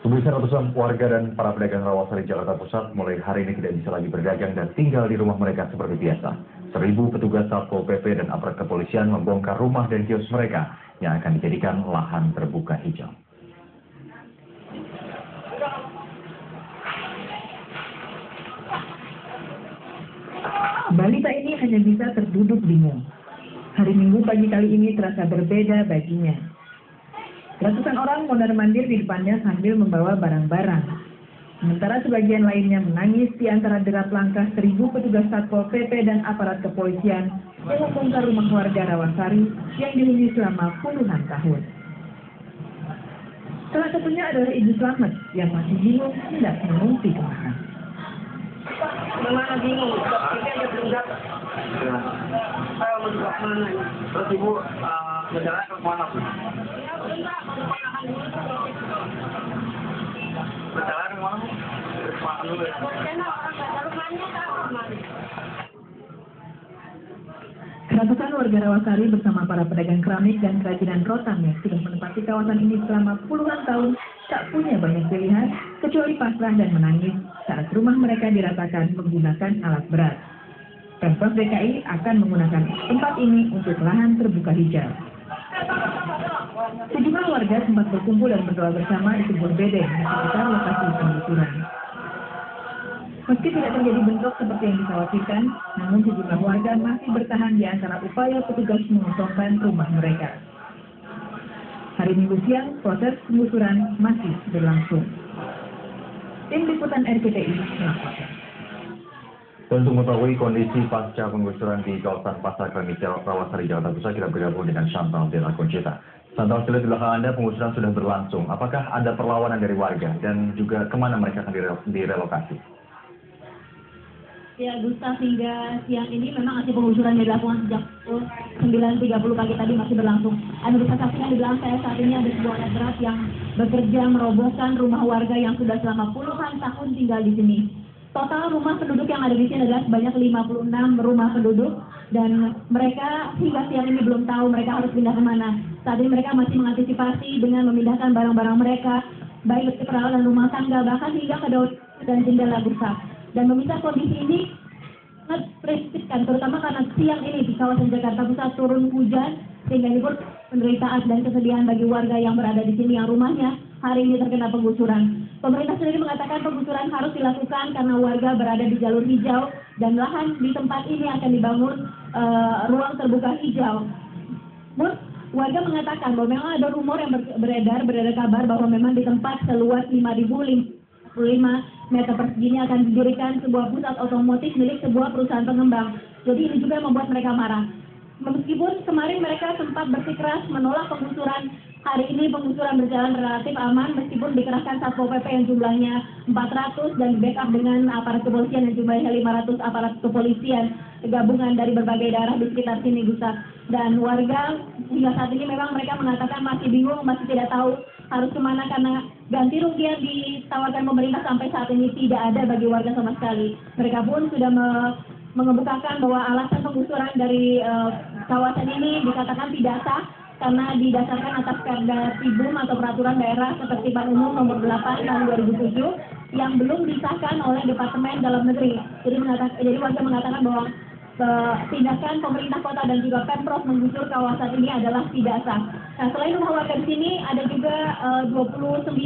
Pemirsa, ratusan warga dan para pedagang Rawasari Jakarta Pusat mulai hari ini tidak bisa lagi berdagang dan tinggal di rumah mereka seperti biasa. 1.000 petugas Satpol PP dan aparat kepolisian membongkar rumah dan kios mereka yang akan dijadikan lahan terbuka hijau. Balita ini hanya bisa terduduk bingung. Hari Minggu pagi kali ini terasa berbeda baginya. Ratusan orang mondar-mandir di depannya sambil membawa barang-barang. Sementara sebagian lainnya menangis di antara derap langkah 1.000 petugas Satpol PP dan aparat kepolisian yang membongkar rumah warga Rawasari yang dihuni selama puluhan tahun. Salah satunya adalah Ibu Slamet yang masih bingung hendak mengungsi kemana. Kemana bingung? Ini aja belum dapat. Saya mau ke mana? Terus Ibu berjalan ke mana? Berjalan ke mana? Makan dulu ya. Ratusan warga Rawasari bersama para pedagang keramik dan kerajinan rotan yang sudah menempati kawasan ini selama puluhan tahun tak punya banyak pilihan kecuali pasrah dan menangis saat rumah mereka diratakan menggunakan alat berat. Pemprov DKI akan menggunakan tempat ini untuk lahan terbuka hijau. Sejumlah warga sempat berkumpul dan berdoa bersama di kebun bedeng di sekitar lokasi penggusuran. Meski tidak terjadi bentrok seperti yang dikhawatirkan, namun sejumlah warga masih bertahan di antara upaya petugas mengosongkan rumah mereka. Hari Minggu siang, proses penggusuran masih berlangsung. Tim Liputan RCTI melaporkan. Untuk mengetahui kondisi pasca penggusuran di kawasan Pasar Keramik Rawasari Jakarta Pusat, kita bergabung dengan Chantal Della Concita. Chantal, di belakang Anda penggusuran sudah berlangsung. Apakah ada perlawanan dari warga dan juga kemana mereka akan direlokasi? Ya, Gustaf, hingga siang ini memang aksi penggusuran yang dilakukan sejak 9.30 pagi tadi masih berlangsung. Anda bisa saksikan di belakang saya saat ini ada sebuah alat berat yang bekerja merobohkan rumah warga yang sudah selama puluhan tahun tinggal di sini. Total rumah penduduk yang ada di sini adalah sebanyak 56 rumah penduduk dan mereka hingga siang ini belum tahu mereka harus pindah kemana. Saat ini mereka masih mengantisipasi dengan memindahkan barang-barang mereka, baik ke peralatan rumah tangga bahkan hingga ke daun dan jendela Gustaf. Dan meminta kondisi ini sangat prihatinkan, terutama karena siang ini di kawasan Jakarta Pusat turun hujan sehingga ini pun penderitaan dan kesedihan bagi warga yang berada di sini yang rumahnya hari ini terkena penggusuran. Pemerintah sendiri mengatakan penggusuran harus dilakukan karena warga berada di jalur hijau dan lahan di tempat ini akan dibangun ruang terbuka hijau. Namun warga mengatakan bahwa memang ada rumor yang beredar kabar bahwa memang di tempat seluas 5.055 meter persegi ini akan didirikan sebuah pusat otomotif milik sebuah perusahaan pengembang. Jadi ini juga membuat mereka marah. Meskipun kemarin mereka sempat bersikeras menolak penggusuran, hari ini penggusuran berjalan relatif aman meskipun dikerahkan Satpol PP yang jumlahnya 400 dan backup dengan aparat kepolisian yang jumlahnya 500 aparat kepolisian gabungan dari berbagai daerah di sekitar sini, Gustaf. Dan warga hingga saat ini memang mereka mengatakan masih bingung, masih tidak tahu harus kemana karena ganti rugi yang ditawarkan pemerintah sampai saat ini tidak ada bagi warga sama sekali. Mereka pun sudah mengemukakan bahwa alasan penggusuran dari kawasan ini dikatakan tidak sah karena didasarkan atas Perda Tibum atau Peraturan Daerah Ketertiban Umum Nomor 8 Tahun 2007 yang belum disahkan oleh Departemen Dalam Negeri. Jadi warga mengatakan bahwa tindakan pemerintah kota dan juga Pemprov menggusur kawasan ini adalah tidak sah. Nah, selain rumah warga di sini ada juga 29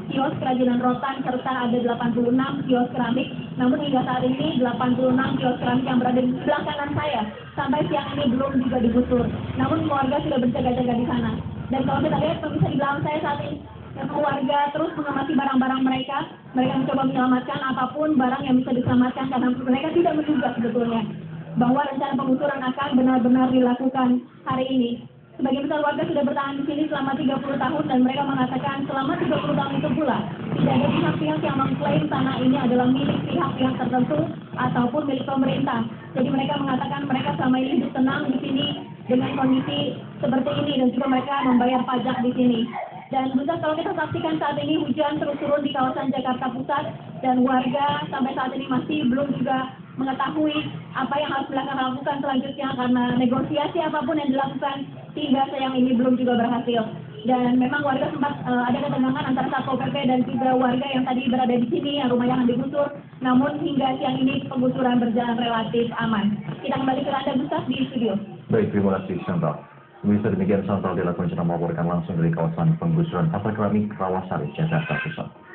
kios kerajinan rotan serta ada 86 kios keramik. Namun hingga saat ini 86 kios keramik yang berada di sebelah kanan saya sampai siang ini belum juga digusur. Namun warga sudah berjaga-jaga di sana. Dan kalau kita lihat pemirsa di belakang saya saat ini, memang warga terus mengamati barang-barang mereka. Mereka mencoba menyelamatkan apapun barang yang bisa diselamatkan karena mereka tidak menduga sebetulnya bahwa rencana penggusuran akan benar-benar dilakukan hari ini. Sebagian besar warga sudah bertahan di sini selama 30 tahun dan mereka mengatakan selama 30 tahun itu pula tidak ada pihak-pihak yang mengklaim tanah ini adalah milik pihak-pihak tertentu ataupun milik pemerintah. Jadi mereka mengatakan mereka selama ini hidup tenang di sini dengan kondisi seperti ini dan juga mereka membayar pajak di sini. Dan juga kalau kita saksikan saat ini hujan terus turun di kawasan Jakarta Pusat dan warga sampai saat ini masih belum juga mengetahui apa yang harus dilakukan selanjutnya karena negosiasi apapun yang dilakukan hingga siang ini belum juga berhasil. Dan memang warga sempat ada ketegangan antara Satpol PP dan juga warga yang tadi berada di sini yang rumah yang digusur. Namun hingga siang ini penggusuran berjalan relatif aman. Kita kembali ke Anda Gustaf di studio. Baik, terima kasih Chantal. Pemirsa, demikian Chantal Della Conchita melaporkan langsung dari kawasan penggusuran Pasar Keramik Rawasari, Jakarta Pusat.